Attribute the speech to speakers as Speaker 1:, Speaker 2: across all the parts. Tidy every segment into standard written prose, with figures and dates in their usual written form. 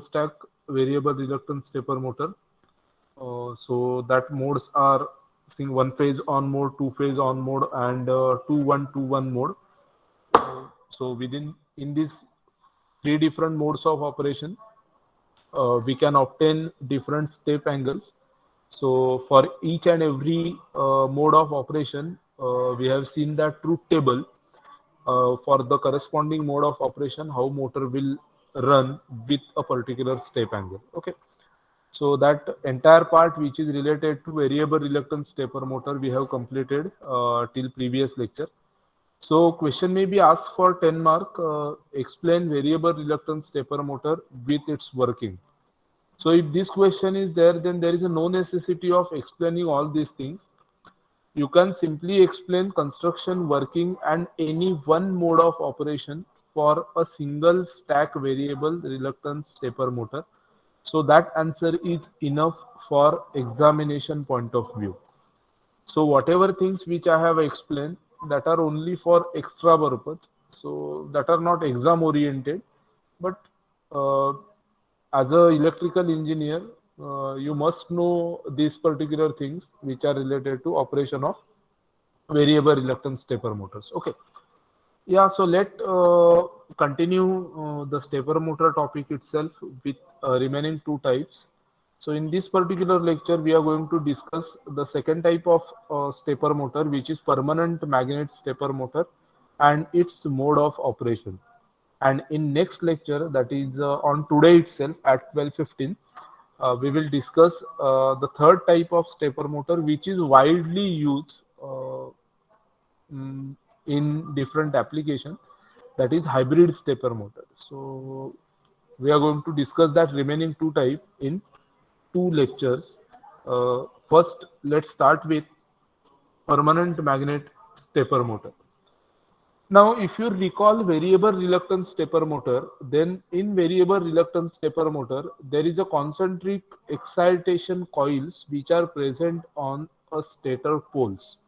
Speaker 1: stack variable reluctance stepper motor. So that modes are seeing one phase on mode, two phase on mode, and 2-1-2-1 mode. So within in these three different modes of operation, we can obtain different step angles. So for each and every mode of operation, we have seen that truth table for the corresponding mode of operation, how motor will run with a particular step angle. Okay. So that entire part which is related to variable reluctance stepper motor we have completed till previous lecture. So question may be asked for 10 mark. Explain variable reluctance stepper motor with its working. So if this question is there, then there is no necessity of explaining all these things. You can simply explain construction, working, and any one mode of operation for a single stack variable reluctance stepper motor. So that answer is enough for examination point of view. So whatever things which I have explained, that are only for extra purpose, so that are not exam oriented, but uh, as a electrical engineer, you must know these particular things which are related to operation of variable reluctance stepper motors. Okay. Yeah, so let continue the stepper motor topic itself with remaining two types. So in this particular lecture, we are going to discuss the second type of stepper motor, which is permanent magnet stepper motor and its mode of operation. And in next lecture, that is on today itself at 12:15, we will discuss the third type of stepper motor, which is widely used mm, in different application, that is hybrid stepper motor. So we are going to discuss that remaining two type in two lectures. First, let's start with permanent magnet stepper motor. Now, if you recall variable reluctance stepper motor, then in variable reluctance stepper motor, there is a concentric excitation coils which are present on a stator poles.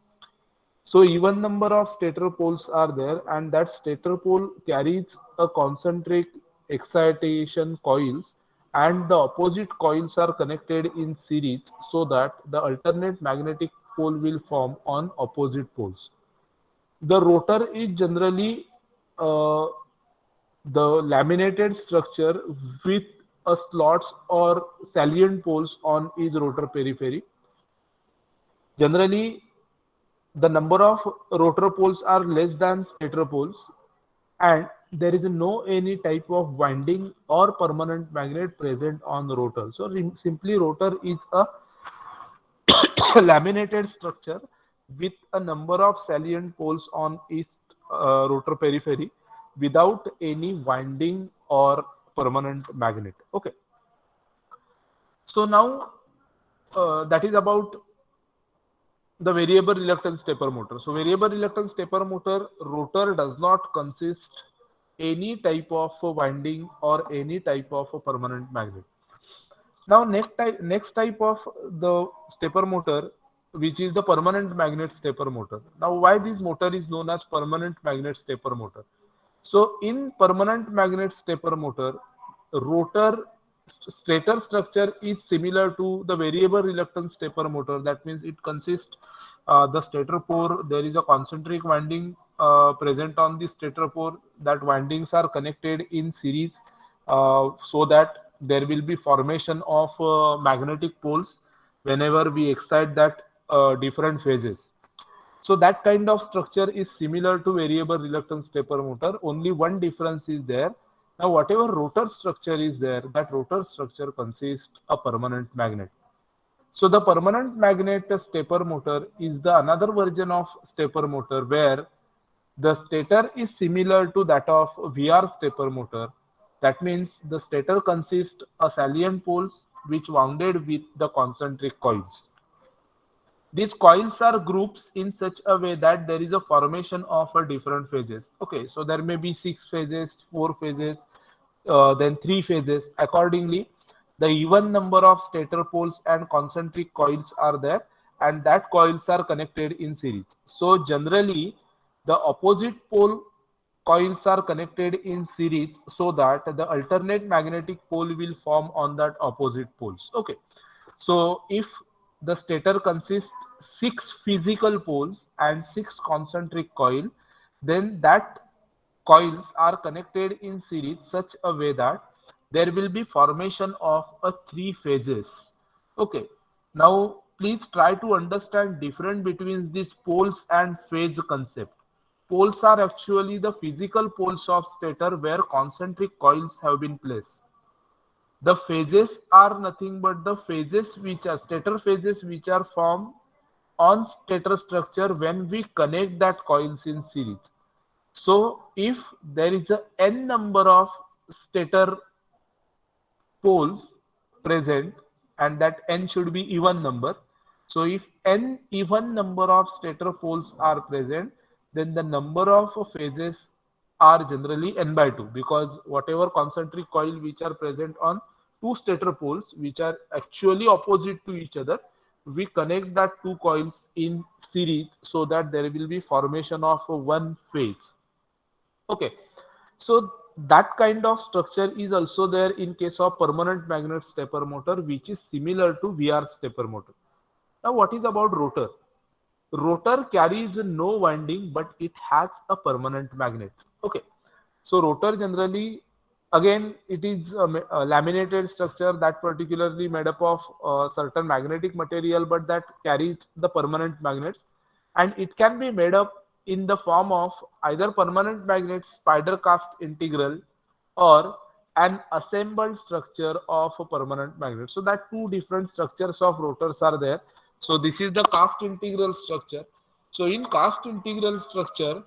Speaker 1: So even number of stator poles are there, and that stator pole carries a concentric excitation coils, and the opposite coils are connected in series so that the alternate magnetic pole will form on opposite poles. The rotor is generally uh, the laminated structure with a slots or salient poles on each rotor periphery. Generally, the number of rotor poles are less than stator poles, and there is no any type of winding or permanent magnet present on the rotor. So simply rotor is a laminated structure with a number of salient poles on each rotor periphery without any winding or permanent magnet. Okay. So now that is about the variable reluctance stepper motor. So variable reluctance stepper motor rotor does not consist any type of winding or any type of a permanent magnet. Now next type of the stepper motor, which is the permanent magnet stepper motor. Now why this motor is known as permanent magnet stepper motor? So in permanent magnet stepper motor, rotor stator structure is similar to the variable reluctance stepper motor. That means it consists the stator pore. There is a concentric winding present on the stator pore. That windings are connected in series so that there will be formation of magnetic poles whenever we excite that different phases. So that kind of structure is similar to variable reluctance stepper motor. Only one difference is there. Now, whatever rotor structure is there, that rotor structure consists a permanent magnet. So the permanent magnet stepper motor is the another version of stepper motor where the stator is similar to that of VR stepper motor. That means the stator consists of salient poles which wounded with the concentric coils. These coils are groups in such a way that there is a formation of a different phases. Okay, so there may be 6 phases, 4 phases, then 3 phases. Accordingly, the even number of stator poles and concentric coils are there, and that coils are connected in series. So generally, the opposite pole coils are connected in series so that the alternate magnetic pole will form on that opposite poles. Okay. So if the stator consists six physical poles and six concentric coil, then that coils are connected in series such a way that there will be formation of a three phases. Okay. Now please try to understand difference between these poles and phase concept. Poles are actually the physical poles of stator where concentric coils have been placed. The phases are nothing but the phases which are stator phases which are formed on stator structure when we connect that coils in series. So if there is a n number of stator poles present, and that n should be even number. So if n even number of stator poles are present, then the number of phases are generally n by 2, because whatever concentric coil which are present on two stator poles which are actually opposite to each other, we connect that two coils in series so that there will be formation of one phase. Okay, so that kind of structure is also there in case of permanent magnet stepper motor, which is similar to VR stepper motor. Now, what is about rotor? Rotor carries no winding, but it has a permanent magnet. Okay, so rotor generally, again, it is a laminated structure that particularly made up of certain magnetic material, but that carries the permanent magnets, and it can be made up in the form of either permanent magnet spider cast integral or an assembled structure of a permanent magnet. So that two different structures of rotors are there. So this is the cast integral structure. So in cast integral structure,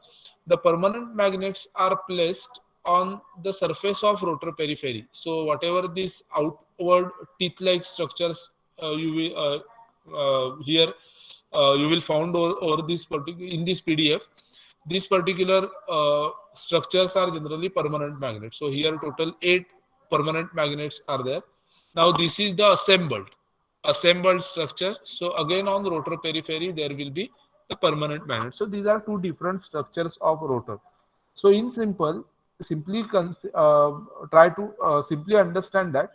Speaker 1: the permanent magnets are placed on the surface of rotor periphery. So whatever these outward teeth-like structures you will here you will found over this particular in this PDF. These particular structures are generally permanent magnets. So here total 8 permanent magnets are there. Now this is the assembled structure. So again on the rotor periphery there will be a permanent magnet. So these are two different structures of rotor. So in simply try to simply understand that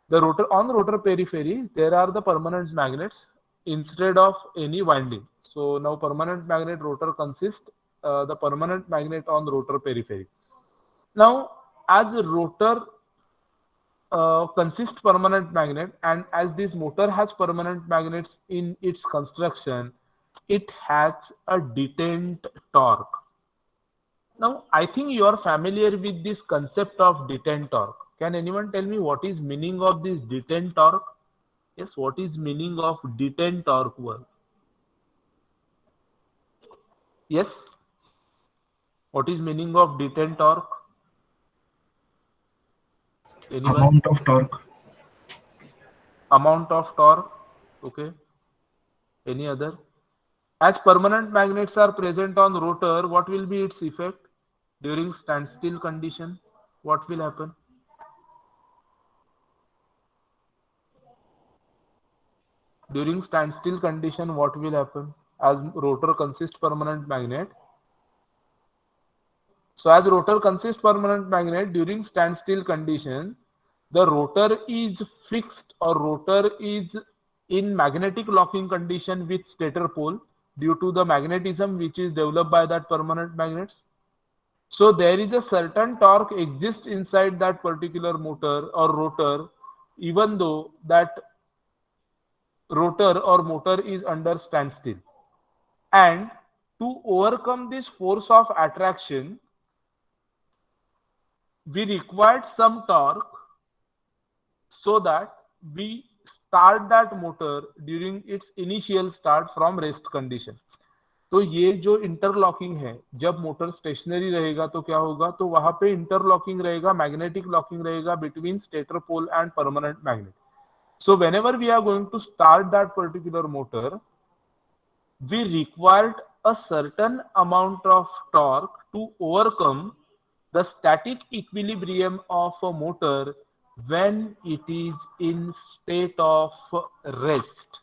Speaker 1: the rotor on the rotor periphery there are the permanent magnets instead of any winding. So now permanent magnet rotor consists the permanent magnet on the rotor periphery. Now as a rotor consists permanent magnet, and as this motor has permanent magnets in its construction, it has a detent torque. Now I think you are familiar with this concept of detent torque. Can anyone tell me what is meaning of this detent torque? Yes, what is meaning of detent torque word? Yes, what is meaning of detent torque? Anyone?
Speaker 2: Amount of torque.
Speaker 1: Amount of torque. Okay. Any other? As permanent magnets are present on rotor, what will be its effect during standstill condition? What will happen? During standstill condition, what will happen? As rotor consists permanent magnet. So as rotor consists permanent magnet during standstill condition, the rotor is fixed or rotor is in magnetic locking condition with stator pole due to the magnetism which is developed by that permanent magnets. So there is a certain torque exists inside that particular motor or rotor, even though that rotor or motor is under standstill. And to overcome this force of attraction, we required some torque so that we start that motor during its initial start from rest condition. तो ये जो interlocking है, जब motor stationery रहेगा तो क्या होगा, तो वहां पे इंटरलॉकिंग रहेगा, मैग्नेटिक लॉकिंग रहेगा between stator pole and permanent magnet. So whenever we are going to start that particular motor, we required a certain amount of torque to overcome the static equilibrium of a motor when it is in state of rest.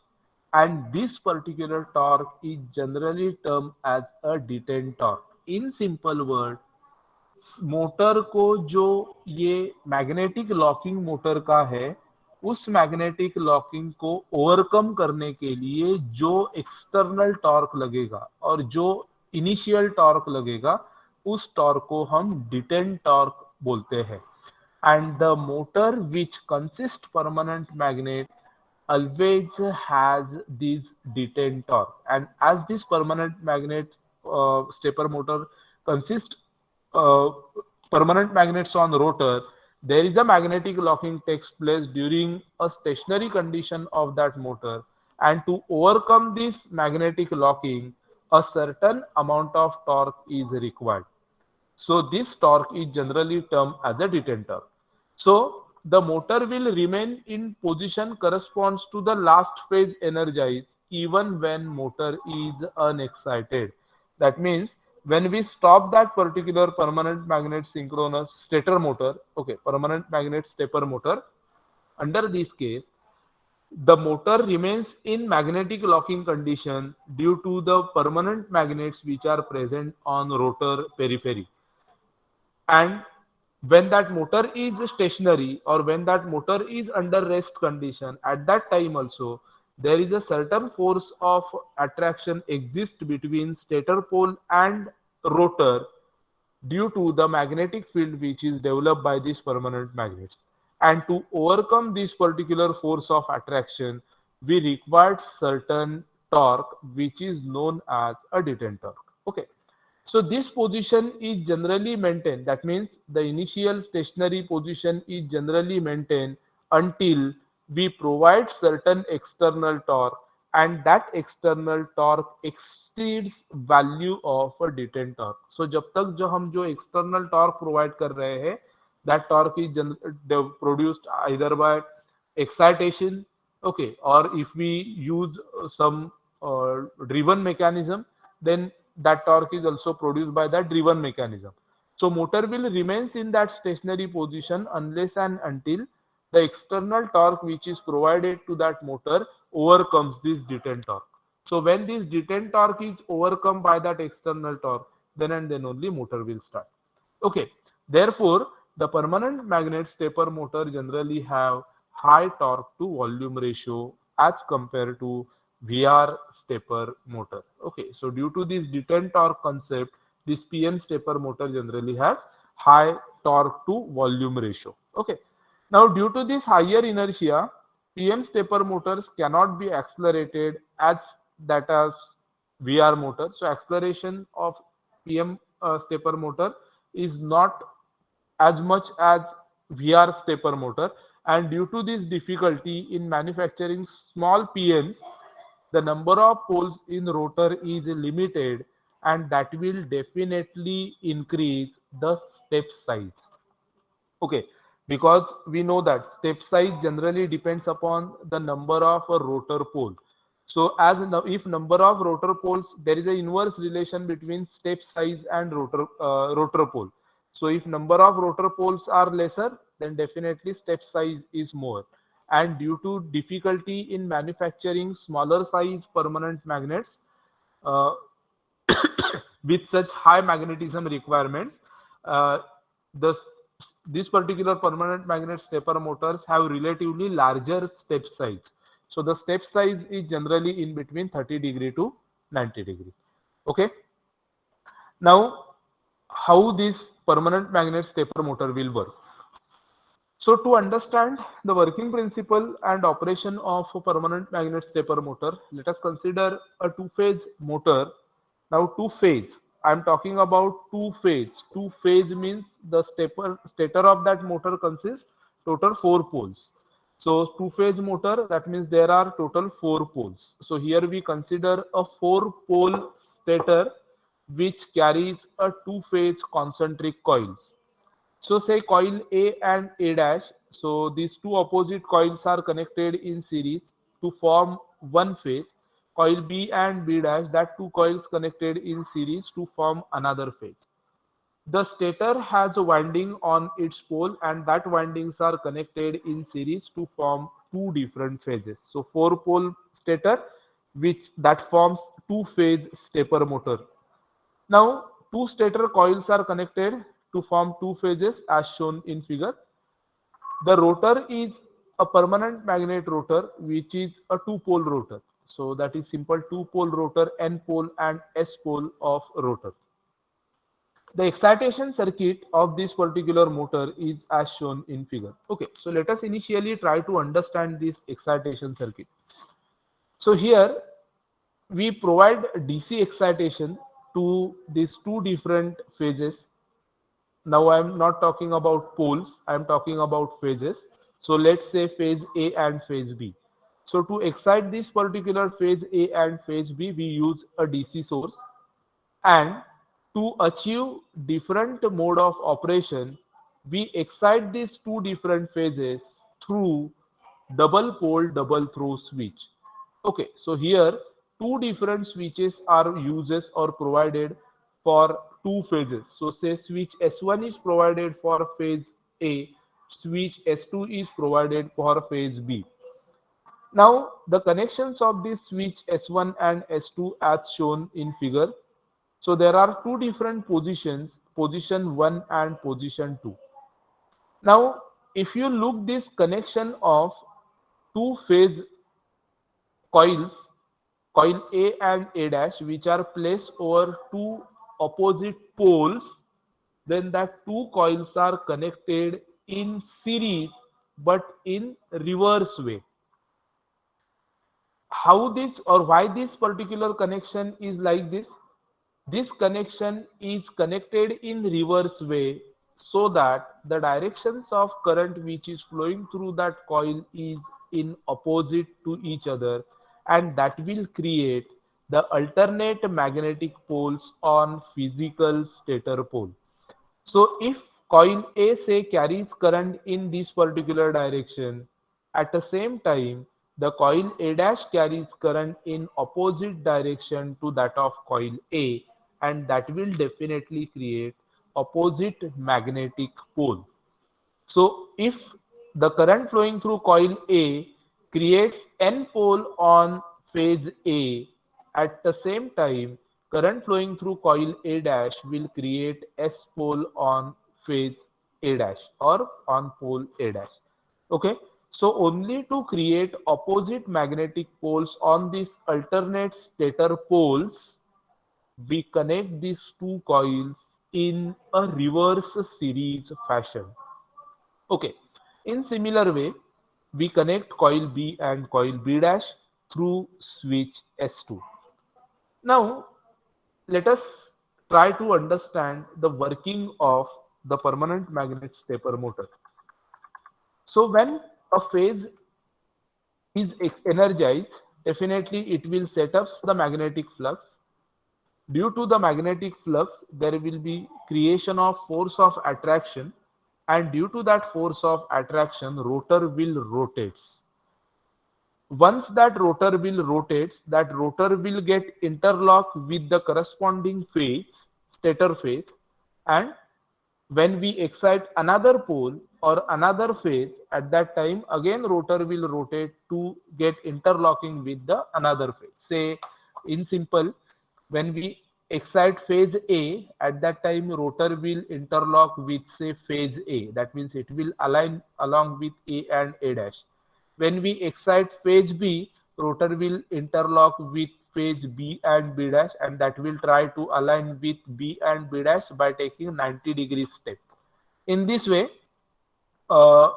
Speaker 1: And this particular torque is generally termed as a detent torque. In simple word, motor को जो ये magnetic locking motor का है, उस magnetic locking को overcome करने के लिए जो एक्सटर्नल टॉर्क लगेगा और जो इनिशियल टॉर्क लगेगा, उस टॉर्क को हम डिटेंट टॉर्क बोलते हैं. And the motor which consists permanent magnet always has this detent torque. And as this permanent magnet stepper motor consists uh, permanent magnets on rotor, there is a magnetic locking takes place during a stationary condition of that motor. And to overcome this magnetic locking, a certain amount of torque is required. So this torque is generally termed as a detent torque. So the motor will remain in position corresponds to the last phase energized even when motor is unexcited. That means when we stop that particular permanent magnet synchronous stator motor, okay, permanent magnet stepper motor, under this case, the motor remains in magnetic locking condition due to the permanent magnets which are present on rotor periphery. And when that motor is stationary or when that motor is under rest condition, at that time also there is a certain force of attraction exists between stator pole and rotor due to the magnetic field which is developed by these permanent magnets. And to overcome this particular force of attraction, we required certain torque which is known as a detent torque. Okay. So this position is generally maintained. That means the initial stationary position is generally maintained until we provide certain external torque, and that external torque exceeds value of a detent torque. So जब तक जो हम जो external torque provide कर रहे हैं, that torque is produced either by excitation, okay, or if we use some driven mechanism, then that torque is also produced by that driven mechanism. So motor will remains in that stationary position unless and until the external torque which is provided to that motor overcomes this detent torque. So when this detent torque is overcome by that external torque, then and then only motor will start. Okay, therefore the permanent magnet stepper motor generally have high torque to volume ratio as compared to VR stepper motor. Okay, so due to this detent torque concept, this PN stepper motor generally has high torque to volume ratio. Okay, now due to this higher inertia, PM stepper motors cannot be accelerated as that as VR motor. So acceleration of PM stepper motor is not as much as VR stepper motor, and due to this difficulty in manufacturing small PMs, the number of poles in rotor is limited, and that will definitely increase the step size. Okay, because we know that step size generally depends upon the number of a rotor pole. So as if number of rotor poles, there is an inverse relation between step size and rotor pole. So if number of rotor poles are lesser, then definitely step size is more. And due to difficulty in manufacturing smaller size permanent magnets, uh, with such high magnetism requirements, uh, the, this particular permanent magnet stepper motors have relatively larger step size. So the step size is generally in between 30 degree to 90 degree. Okay. Now, how this permanent magnet stepper motor will work? So to understand the working principle and operation of a permanent magnet stepper motor, let us consider a two-phase motor. Now two-phase, I am talking about two-phase. Two-phase means the stator of that motor consists total four poles. So two-phase motor, that means there are total four poles. So here we consider a four-pole stator which carries a two-phase concentric coils. So say coil A and A dash. So these two opposite coils are connected in series to form one phase. Coil B and B dash, that two coils connected in series to form another phase. The stator has a winding on its pole, and that windings are connected in series to form two different phases. So four pole stator which that forms two phase stepper motor. Now, two stator coils are connected to form two phases as shown in figure. The rotor is a permanent magnet rotor, which is a two-pole rotor. So that is simple two-pole rotor, N pole and S pole of rotor. The excitation circuit of this particular motor is as shown in figure. Okay, so let us initially try to understand this excitation circuit. So here we provide DC excitation to these two different phases. Now I am not talking about poles, I am talking about phases. So let's say phase A and phase B. So to excite this particular phase A and phase B, we use a DC source, and to achieve different mode of operation, we excite these two different phases through double pole double throw switch. Okay, so here two different switches are uses or provided for two phases. So say switch S1 is provided for phase A, switch S2 is provided for phase B. Now the connections of this switch S1 and S2 as shown in figure. So there are two different positions, position 1 and position 2. Now if you look this connection of two phase coils, coil A and A dash, which are placed over two opposite poles, then that two coils are connected in series but in reverse way. How this or why this particular connection is like this? This connection is connected in reverse way so that the directions of current which is flowing through that coil is in opposite to each other, and that will create the alternate magnetic poles on physical stator pole. So if coil A say carries current in this particular direction, at the same time the coil A dash carries current in opposite direction to that of coil A, and that will definitely create opposite magnetic pole. So if the current flowing through coil A creates N pole on phase A, at the same time current flowing through coil A dash will create S pole on phase A dash or on pole A dash. Okay, so only to create opposite magnetic poles on these alternate stator poles, we connect these two coils in a reverse series fashion. Okay, in similar way, we connect coil B and coil B dash through switch S2. Now, let us try to understand the working of the permanent magnet stepper motor. So when a phase is energized, definitely it will set up the magnetic flux. Due to the magnetic flux, there will be creation of force of attraction, and due to that force of attraction, rotor will rotates. Once that rotor will rotates, that rotor will get interlocked with the corresponding phase, stator phase, and when we excite another pole or another phase, at that time again rotor will rotate to get interlocking with the another phase. Say in simple, when we excite phase A, at that time rotor will interlock with say phase A. That means it will align along with A and A dash. When we excite phase B, rotor will interlock with phase B and B dash, and that will try to align with B and B dash by taking 90-degree step. In this way, uh,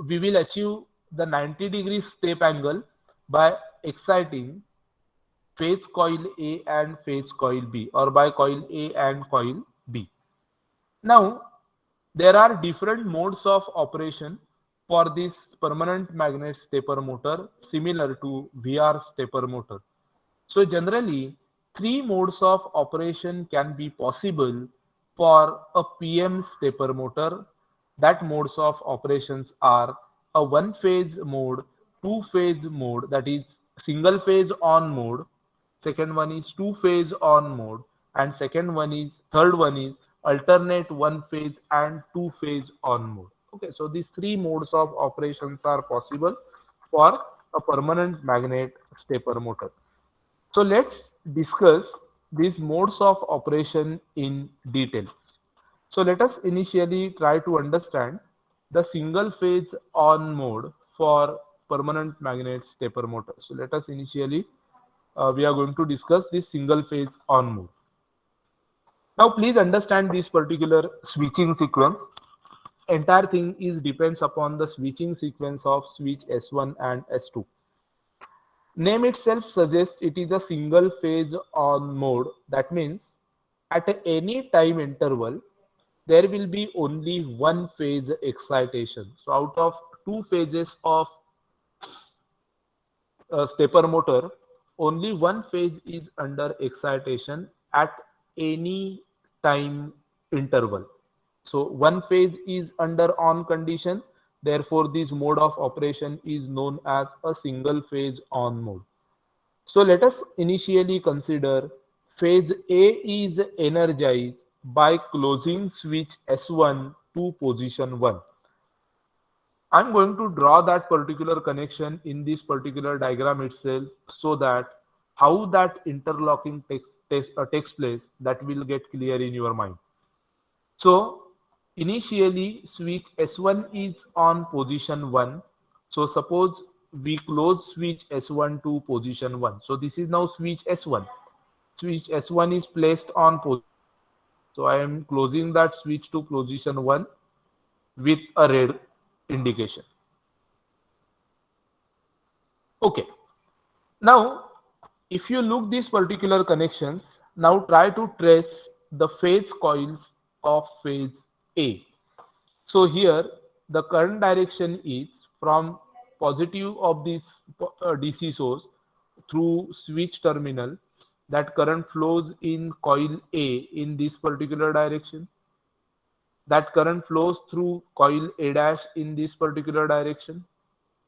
Speaker 1: we will achieve the 90-degree step angle by exciting phase coil A and phase coil B, or by coil A and coil B. Now, there are different modes of operation for this permanent magnet stepper motor similar to VR stepper motor. So generally, three modes of operation can be possible for a PM stepper motor. That modes of operations are a one phase mode, two phase mode, that is single phase on mode, second one is two phase on mode, and third one is alternate one phase and two phase on mode. Okay, so these three modes of operations are possible for a permanent magnet stepper motor. So let's discuss these modes of operation in detail. So let us initially try to understand the single phase on mode for permanent magnet stepper motor. So let us initially we are going to discuss this single phase on mode. Now please understand this particular switching sequence. Entire thing is depends upon the switching sequence of switch S1 and S2. Name itself suggests it is a single phase on mode. That means at any time interval, there will be only one phase excitation. So out of two phases of stepper motor, only one phase is under excitation at any time interval. So one phase is under on condition. Therefore, this mode of operation is known as a single phase on mode. So let us initially consider phase A is energized by closing switch S1 to position 1. I'm going to draw that particular connection in this particular diagram itself so that how that interlocking takes place, that will get clear in your mind. So initially switch S1 is on position 1. So suppose we close switch S1 to position 1. So this is now switch S1. Switch S1 is placed on position. So I am closing that switch to position 1 with a red indication. Okay. Now, if you look these particular connections, now try to trace the phase coils of phase A. So here the current direction is from positive of this DC source through switch terminal. That current flows in coil A in this particular direction. That current flows through coil A dash in this particular direction.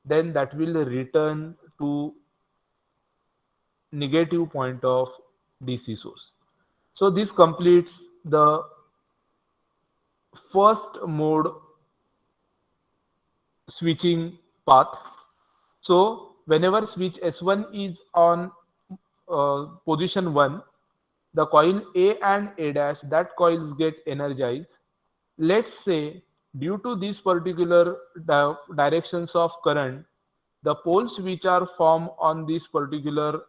Speaker 1: Then that will return to negative point of DC source. So this completes the first mode switching path. So whenever switch S1 is on position 1, the coil A and A dash, that coils get energized. Let's say due to these particular directions of current, the poles which are formed on this particular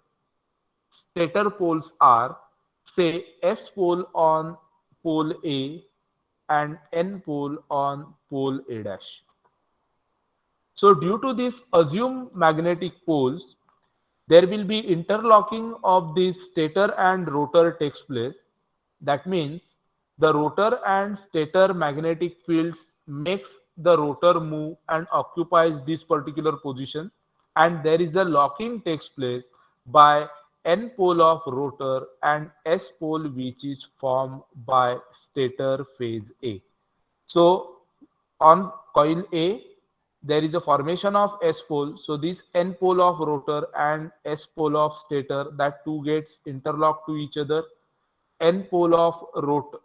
Speaker 1: stator poles are, say, S pole on pole A and N pole on pole A dash. So due to these assumed magnetic poles, there will be interlocking of this stator and rotor takes place. That means the rotor and stator magnetic fields makes the rotor move and occupies this particular position, and there is a locking takes place by N pole of rotor and S pole which is formed by stator phase A. So on coil A, there is a formation of S pole. So this N pole of rotor and S pole of stator, that two gets interlocked to each other. N pole of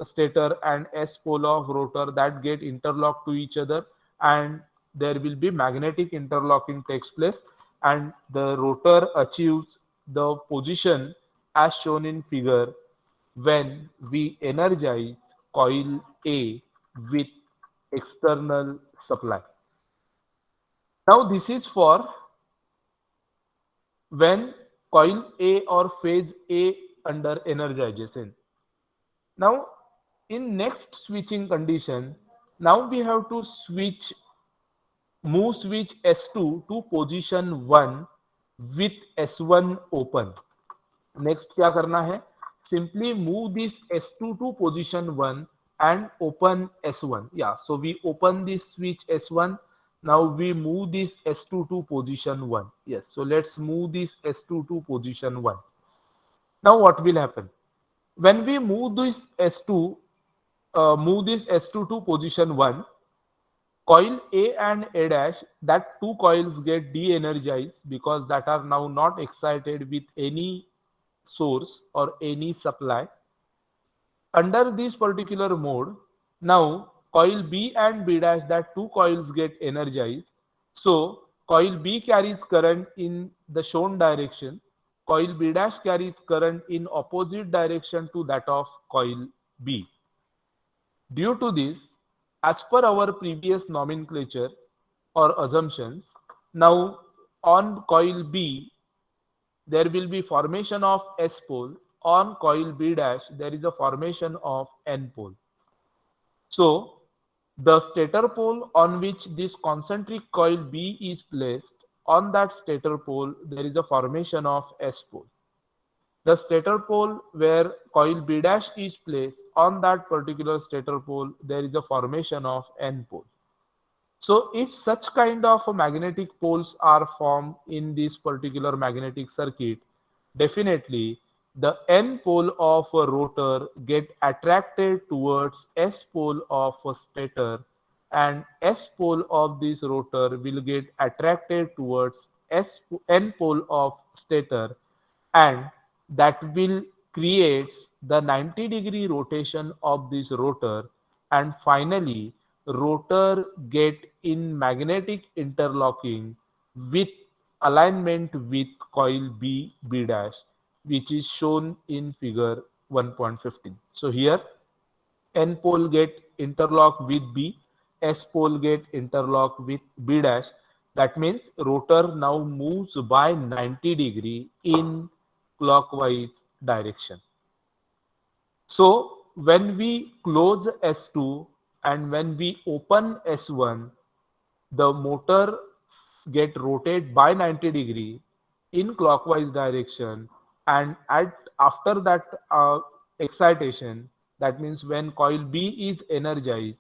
Speaker 1: stator and S pole of rotor, that get interlocked to each other, and there will be magnetic interlocking takes place, and the rotor achieves the position as shown in figure when we energize coil A with external supply. Now this is for when coil A or phase A under energization. Now in next switching condition, now we have to move switch S2 to position 1 with S1 open. Next क्या करना है? Simply move this S2 to position 1 and open S1. Yeah, so we open this switch S1. Now we move this S2 to position 1. Yes, so let's move this S2 to position 1. Now what will happen? When we move this S2 to position 1, coil A and A dash, that two coils get de-energized because that are now not excited with any source or any supply. Under this particular mode, now coil B and B dash, that two coils get energized. So coil B carries current in the shown direction. Coil B dash carries current in opposite direction to that of coil B. Due to this, as per our previous nomenclature or assumptions, now on coil B, there will be formation of S pole. On coil B dash, there is a formation of N pole. So, the stator pole on which this concentric coil B is placed, on that stator pole, there is a formation of S pole. The stator pole where coil B dash is placed, on that particular stator pole, there is a formation of N pole. So if such kind of magnetic poles are formed in this particular magnetic circuit, definitely the N pole of a rotor get attracted towards S pole of a stator, and S pole of this rotor will get attracted towards N pole of stator, and that will creates the 90-degree rotation of this rotor, and finally rotor get in magnetic interlocking with alignment with coil B dash, which is shown in figure 1.15. So here N pole get interlocked with B, S pole get interlocked with B dash. That means rotor now moves by 90 degree in clockwise direction. So when we close S2 and when we open S1, the motor get rotate by 90 degree in clockwise direction, and at after that excitation, that means when coil B is energized,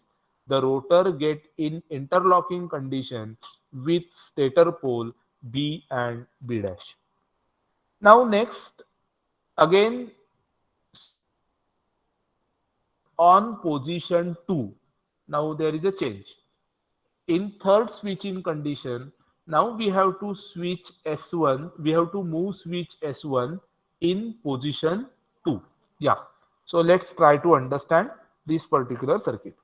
Speaker 1: the rotor get in interlocking condition with stator pole B and B dash. Now next, again on position 2, now there is a change. In third switching condition, now we have to switch S1, we have to move switch S1 in position 2. Yeah. So let's try to understand this particular circuit.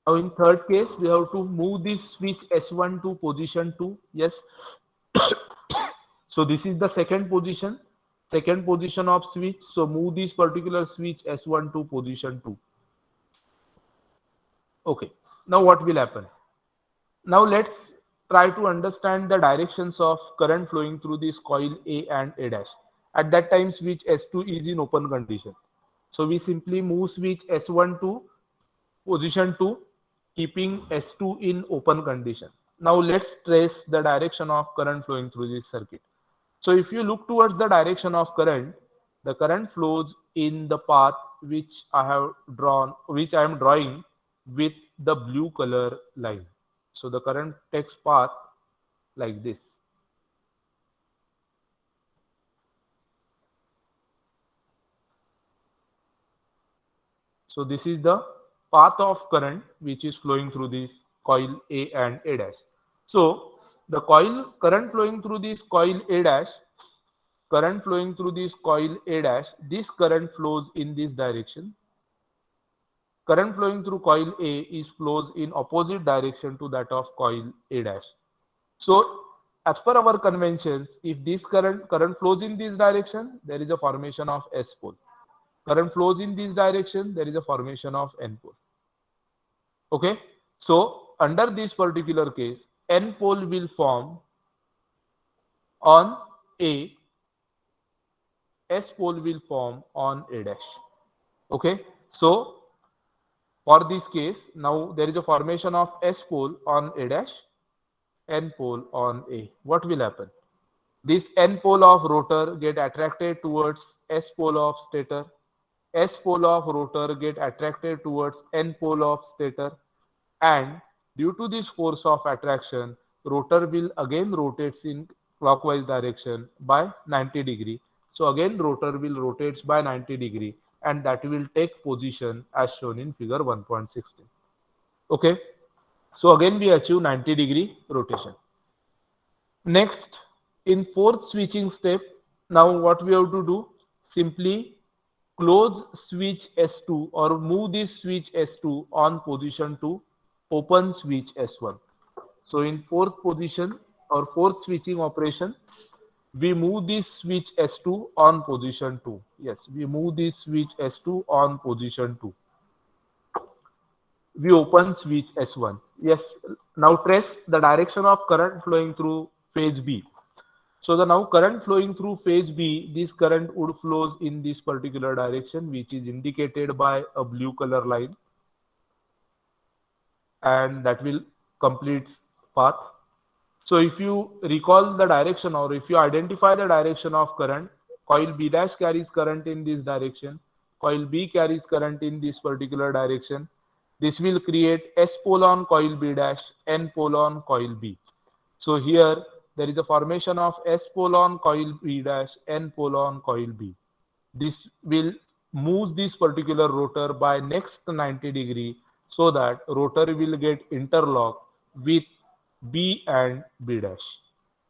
Speaker 1: Now in third case, we have to move this switch S1 to position 2. Yes. So this is the second position of switch. So move this particular switch S1 to position 2. Okay. Now what will happen? Now let's try to understand the directions of current flowing through this coil A and A dash. At that time switch S2 is in open condition. So we simply move switch S1 to position 2, keeping S2 in open condition. Now let's trace the direction of current flowing through this circuit. So if you look towards the direction of current, the current flows in the path which I have drawn, which I am drawing with the blue color line. So the current takes path like this. So this is the path of current which is flowing through this coil A and A dash. So the coil current flowing through this coil A dash, current flowing through this coil A dash, this current flows in this direction. Current flowing through coil A is flows in opposite direction to that of coil A dash. So as per our conventions, if this current flows in this direction, there is a formation of S pole. Current flows in this direction, there is a formation of N pole. Okay. So under this particular case, N pole will form on A, S pole will form on A dash. Okay. So for this case, now there is a formation of S pole on A dash, N pole on A. What will happen? This N pole of rotor get attracted towards S pole of stator. S pole of rotor get attracted towards N pole of stator, and due to this force of attraction, rotor will again rotates in clockwise direction by 90 degree. So again rotor will rotates by 90 degree, and that will take position as shown in figure 1.16. Okay. So again we achieve 90-degree rotation. Next, in fourth switching step, now what we have to do? Simply close switch S2 or move this switch S2 on position 2, open switch S1. So in fourth position or fourth switching operation, we move this switch S2 on position 2. Yes, we move this switch S2 on position 2. we open switch S1. Yes, now trace the direction of current flowing through phase B. So the now current flowing through phase B, this current would flows in this particular direction, which is indicated by a blue color line, and that will complete path. So if you recall the direction, or if you identify the direction of current, coil B dash carries current in this direction, coil B carries current in this particular direction. This will create S pole on coil B dash, N pole on coil B. So here there is a formation of S pole on coil B dash, N pole on coil B. This will move this particular rotor by next 90 degree, so that rotor will get interlocked with B and B dash.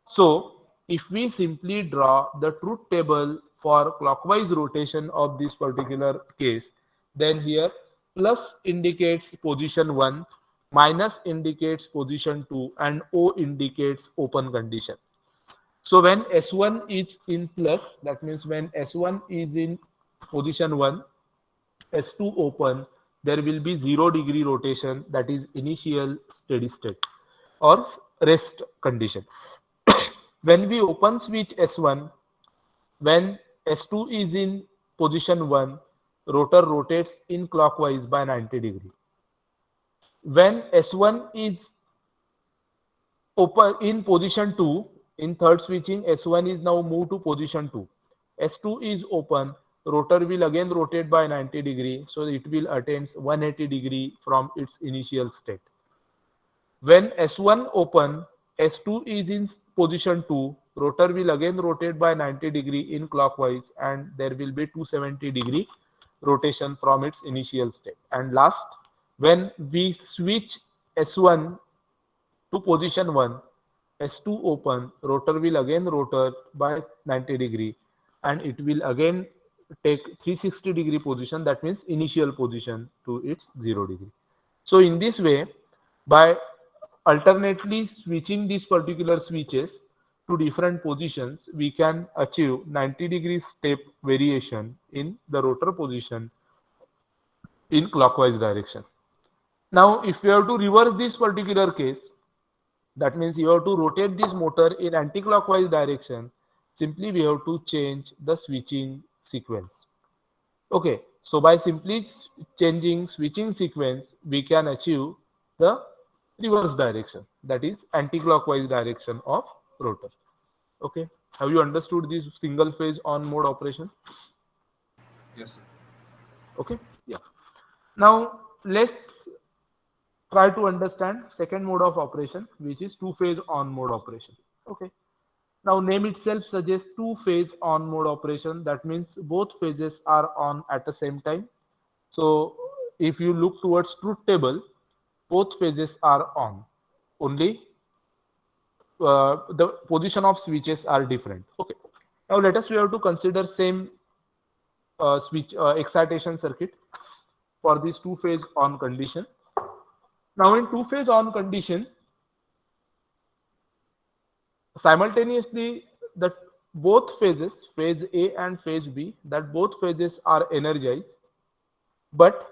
Speaker 1: So if we simply draw the truth table for clockwise rotation of this particular case, then here plus indicates position 1, minus indicates position 2, and O indicates open condition. So when S1 is in plus, that means when S1 is in position 1, S2 open, there will be 0 degree rotation, that is initial steady state or rest condition. When we open switch S1, when S2 is in position 1, rotor rotates in clockwise by 90 degree. When S1 is open in position 2, in third switching, S1 is now moved to position 2. S2 is open, rotor will again rotate by 90 degree, so it will attain 180 degree from its initial state. When S1 open, S2 is in position 2, rotor will again rotate by 90 degree in clockwise, and there will be 270 degree rotation from its initial state. And last, when we switch S1 to position 1, S2 open, rotor will again rotate by 90 degree, and it will again take 360 degree position, that means initial position, to its 0 degree. So in this way, by alternately switching these particular switches to different positions, we can achieve 90 degree step variation in the rotor position in clockwise direction. Now if we have to reverse this particular case, that means you have to rotate this motor in anti-clockwise direction, simply we have to change the switching sequence. Okay, so by simply changing switching sequence, we can achieve the reverse direction, that is anti-clockwise direction of rotor. Okay, have you understood this single phase on mode operation?
Speaker 2: Yes, sir.
Speaker 1: Okay, yeah. Now let's try to understand second mode of operation, which is two phase on mode operation. Okay, now name itself suggests two phase on mode operation, that means both phases are on at the same time. So if you look towards truth table, both phases are on, only the position of switches are different. Okay, now let us we have to consider same switch excitation circuit for this two phase on condition. Now in two phase on condition, simultaneously that both phases, phase A and phase B, that both phases are energized, but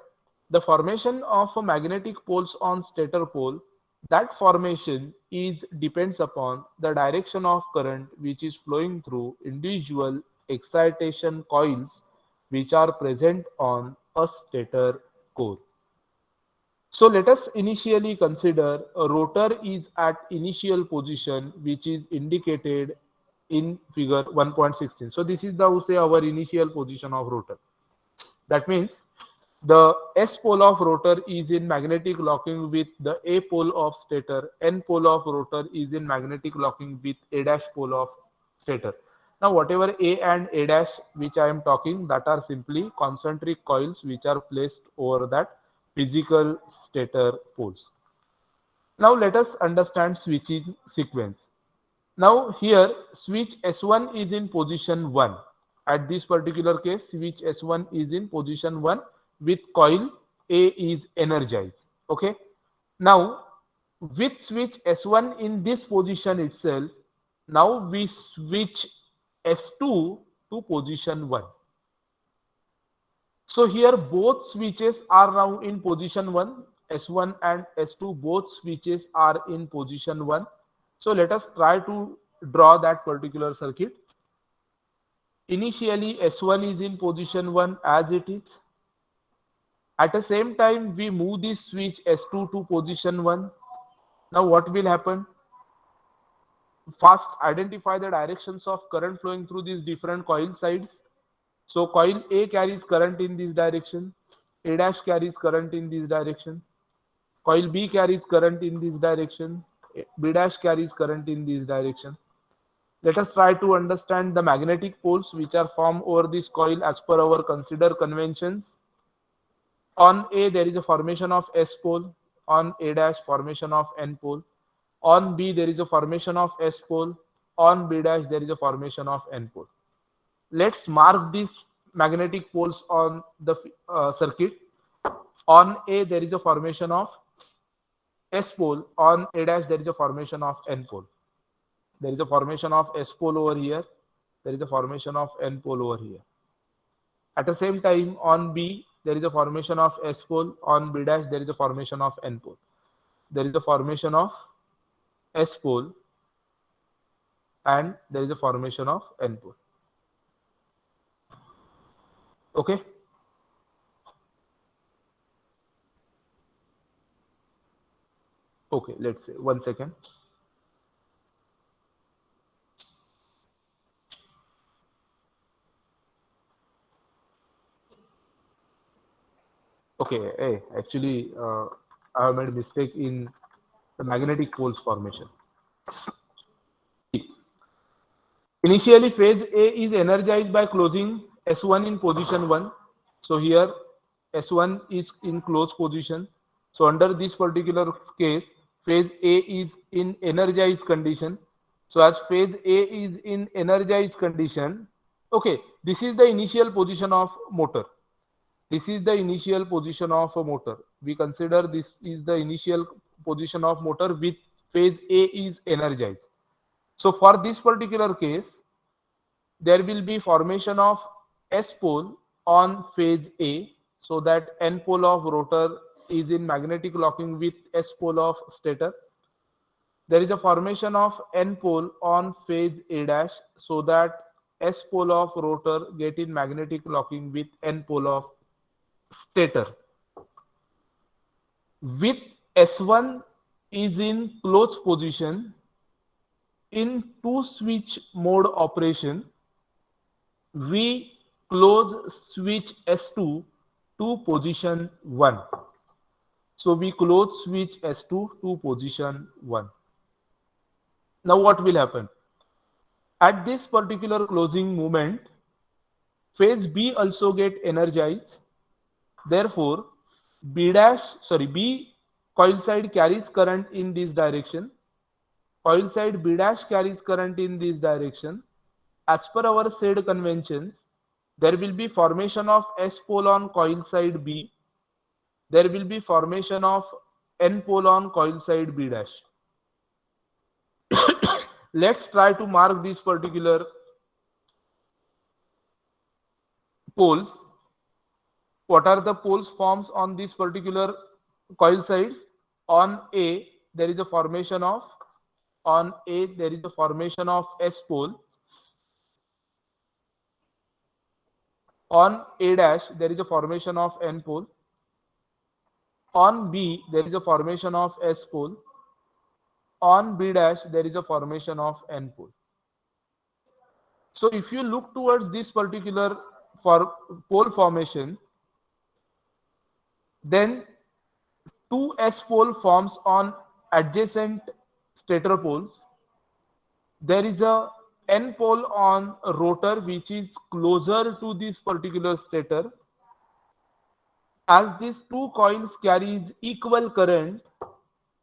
Speaker 1: the formation of a magnetic poles on stator pole, that formation is depends upon the direction of current which is flowing through individual excitation coils which are present on a stator core. So let us initially consider a rotor is at initial position, which is indicated in figure 1.16. So this is the say our initial position of rotor. That means the S pole of rotor is in magnetic locking with the A pole of stator. N pole of rotor is in magnetic locking with A dash pole of stator. Now whatever A and A dash which I am talking, that are simply concentric coils which are placed over that physical stator poles. Now let us understand switching sequence. Now here switch S1 is in position 1. At this particular case, switch S1 is in position 1 with coil A is energized. Okay. Now with switch S1 in this position itself, now we switch S2 to position 1. So here both switches are now in position 1. S1 and S2 both switches are in position 1. So let us try to draw that particular circuit. Initially S1 is in position 1 as it is. At the same time we move this switch S2 to position 1. Now what will happen? First identify the directions of current flowing through these different coil sides. So coil A carries current in this direction, A dash carries current in this direction, coil B carries current in this direction, B dash carries current in this direction. Let us try to understand the magnetic poles which are formed over this coil as per our considered conventions. On A there is a formation of S pole, on A dash formation of N pole, on B there is a formation of S pole, on B dash there is a formation of N pole. Let's mark these magnetic poles on the circuit. On A there is a formation of S pole, on A dash there is a formation of N pole. There is a formation of S pole over here, there is a formation of N pole over here. At the same time on B there is a formation of S pole, on B dash there is a formation of N pole. There is a formation of S pole and there is a formation of N pole. Okay. Okay, let's say 1 second. Okay, hey, actually, I have made a mistake in the magnetic poles formation. Initially, phase A is energized by closing S1 in position 1. So here S1 is in closed position. So under this particular case, phase A is in energized condition. So as phase A is in energized condition, okay, this is the initial position of motor. This is the initial position of a motor. We consider this is the initial position of motor with phase A is energized. So for this particular case, there will be formation of S pole on phase A, so that N pole of rotor is in magnetic locking with S pole of stator. There is a formation of N pole on phase A dash, so that S pole of rotor get in magnetic locking with N pole of stator. With S1 is in closed position, in two switch mode operation, we close switch S2 to position 1. So we close switch S2 to position 1. Now what will happen? At this particular closing moment, phase B also get energized. Therefore, B coil side carries current in this direction. Coil side B dash carries current in this direction. As per our said conventions, there will be formation of S pole on coil side B. There will be formation of N pole on coil side B dash. Let's try to mark these particular poles. What are the poles forms on these particular coil sides? On A, there is a formation of S pole. On A dash, there is a formation of N pole. On B, there is a formation of S pole. On B dash, there is a formation of N pole. So if you look towards this particular pole formation, then two S pole forms on adjacent stator poles. There is a N pole on a rotor which is closer to this particular stator. As these two coils carries equal current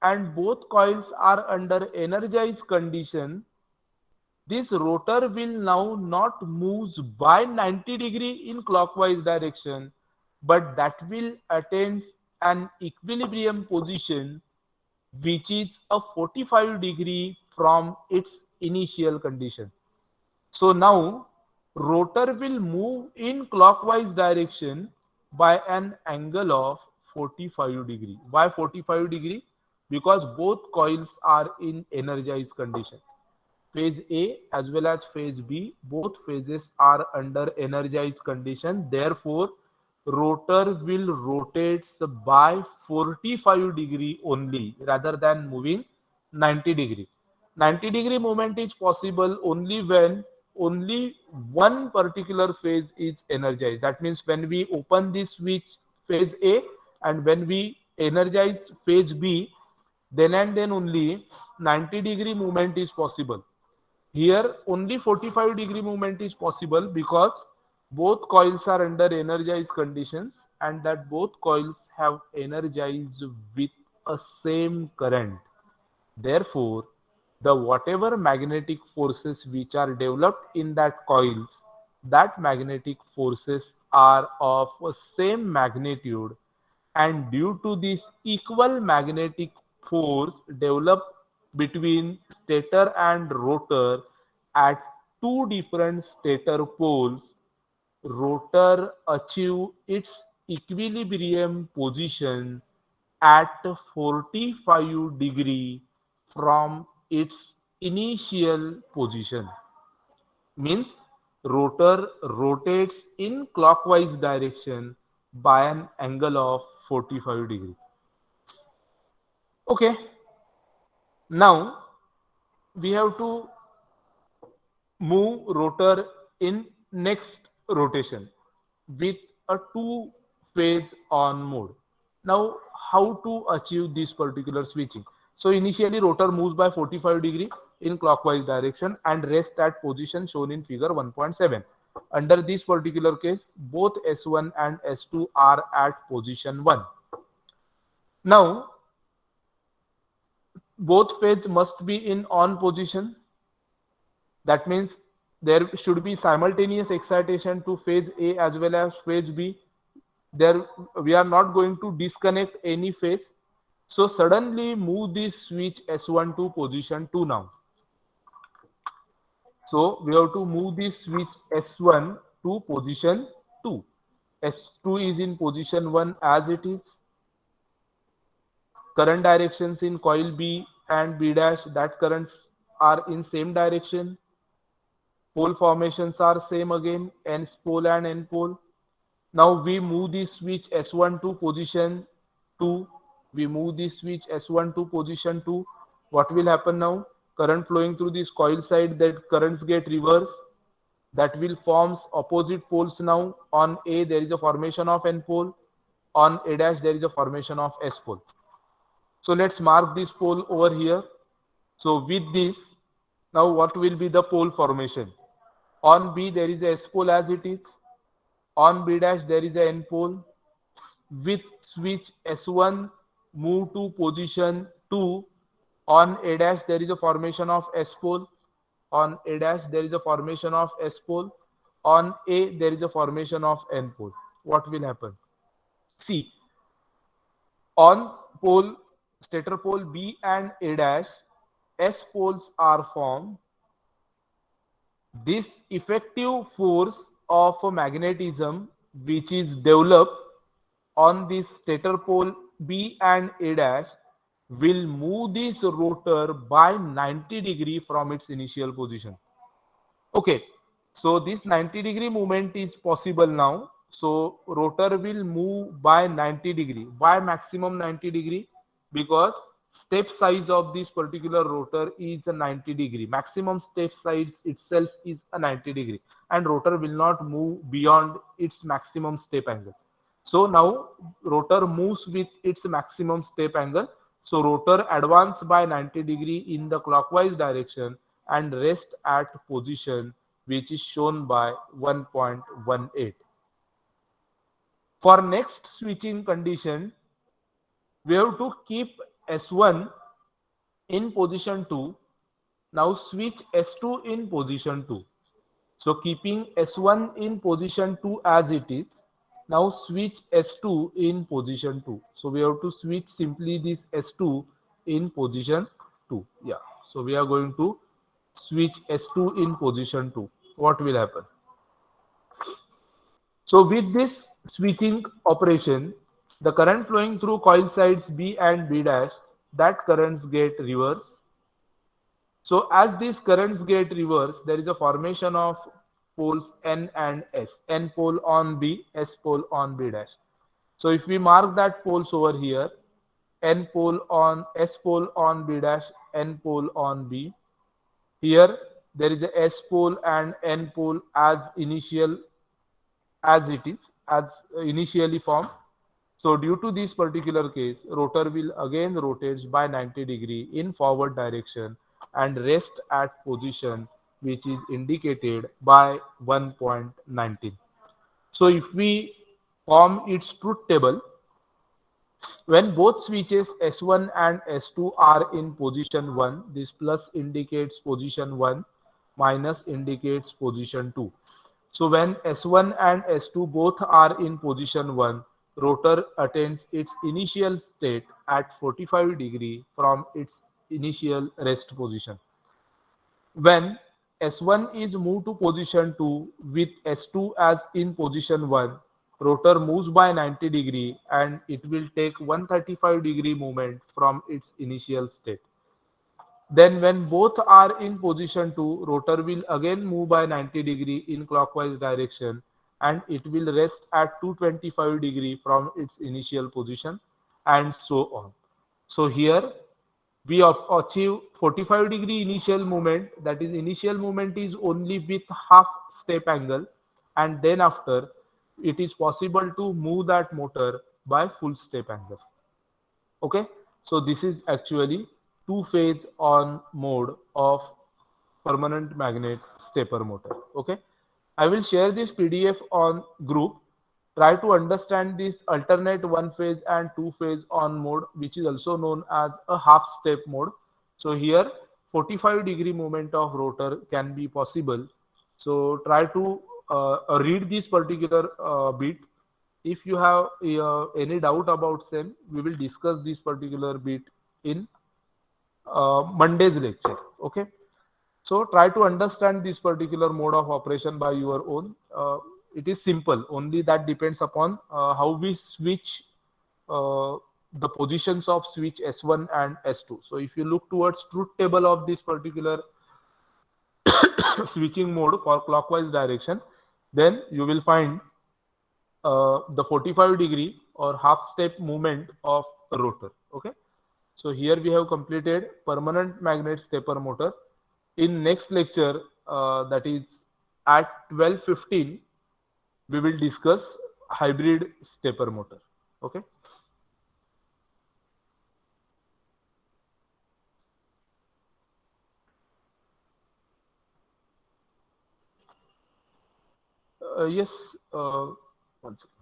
Speaker 1: and both coils are under energized condition, this rotor will now not move by 90° in clockwise direction, but that will attain an equilibrium position which is a 45° from its initial condition. So now rotor will move in clockwise direction by an angle of 45 degree. Why 45 degree? Because both coils are in energized condition. Phase A as well as phase B, both phases are under energized condition. Therefore, rotor will rotate by 45 degree only rather than moving 90 degree. 90-degree movement is possible only when only one particular phase is energized. That means when we open this switch phase A and when we energize phase B, then and then only 90-degree movement is possible. Here only 45-degree movement is possible because both coils are under energized conditions and that both coils have energized with a same current. Therefore, the whatever magnetic forces which are developed in that coils, that magnetic forces are of a same magnitude, and due to this equal magnetic force developed between stator and rotor at two different stator poles, rotor achieve its equilibrium position at 45 degree from its initial position. Means rotor rotates in clockwise direction by an angle of 45 degree. Okay, now we have to move rotor in next rotation with a two phase on mode. Now, how to achieve this particular switching? So initially rotor moves by 45 degree in clockwise direction and rest at position shown in figure 1.7. Under this particular case, both S1 and S2 are at position 1. Now, both phases must be in on position. That means there should be simultaneous excitation to phase A as well as phase B. There we are not going to disconnect any phase. So suddenly move this switch S1 to position 2 now. So we have to move this switch S1 to position 2. S2 is in position 1 as it is. Current directions in coil B and B dash, that currents are in same direction. Pole formations are same again, N pole and N pole. Now we move this switch S1 to position 2. We move this switch S1 to position 2. What will happen now? Current flowing through this coil side, that currents get reversed. That will forms opposite poles now. On A there is a formation of N pole. On A dash there is a formation of S pole. So let's mark this pole over here. So with this, now what will be the pole formation? On B there is a S pole as it is. On B dash there is a N pole. With switch S1 move to position 2. On A dash there is a formation of S pole. On A dash there is a formation of S pole. On A there is a formation of N pole. What will happen? See, on pole stator pole B and A dash, S poles are formed. This effective force of magnetism which is developed on this stator pole B and A dash will move this rotor by 90 degree from its initial position. Okay, so this 90-degree movement is possible now. So rotor will move by 90 degree. Why maximum 90 degree? Because step size of this particular rotor is a 90 degree. Maximum step size itself is a 90 degree, and rotor will not move beyond its maximum step angle. So now rotor moves with its maximum step angle. So rotor advance by 90 degree in the clockwise direction and rest at position which is shown by 1.18. For next switching condition, we have to keep S1 in position 2. Now switch S2 in position 2. So keeping S1 in position 2 as it is, now switch S2 in position 2. So we have to switch simply this S2 in position 2. Yeah. So we are going to switch S2 in position 2. What will happen? So with this switching operation, The current flowing through coil sides B and B dash, that currents get reverse. So as these currents get reversed, there is a formation of poles N and S. N pole on B, S pole on B dash. So if we mark that poles over here, N pole on S pole on B dash, N pole on B. Here there is a S pole and N pole as it is as initially formed. So due to this particular case, rotor will again rotate by 90 degree in forward direction and rest at position which is indicated by 1.19. So if we form its truth table, when both switches S1 and S2 are in position 1, this plus indicates position 1, minus indicates position 2. So when S1 and S2 both are in position 1, rotor attains its initial state at 45 degree from its initial rest position. When S1 is moved to position 2 with S2 as in position 1, rotor moves by 90 degree and it will take 135 degree movement from its initial state. Then when both are in position 2, rotor will again move by 90 degree in clockwise direction and it will rest at 225 degree from its initial position and so on. So here we achieve 45 degree initial movement, that is initial movement is only with half step angle, and then after it is possible to move that motor by full step angle. Okay, so this is actually two phase on mode of permanent magnet stepper motor. Okay, I will share this PDF on group. Try to understand this alternate one phase and two phase on mode, which is also known as a half step mode. So here 45 degree movement of rotor can be possible. So try to read this particular bit. If you have any doubt about same, we will discuss this particular bit in Monday's lecture. Okay. So try to understand this particular mode of operation by your own. It is simple. Only that depends upon how we switch uh, the positions of switch S1 and S2. So if you look towards truth table of this particular switching mode for clockwise direction, then you will find the 45 degree or half step movement of rotor. Okay. So here we have completed permanent magnet stepper motor. In next lecture, that is at 12:15, we will discuss hybrid stepper motor. Okay. Yes. One second.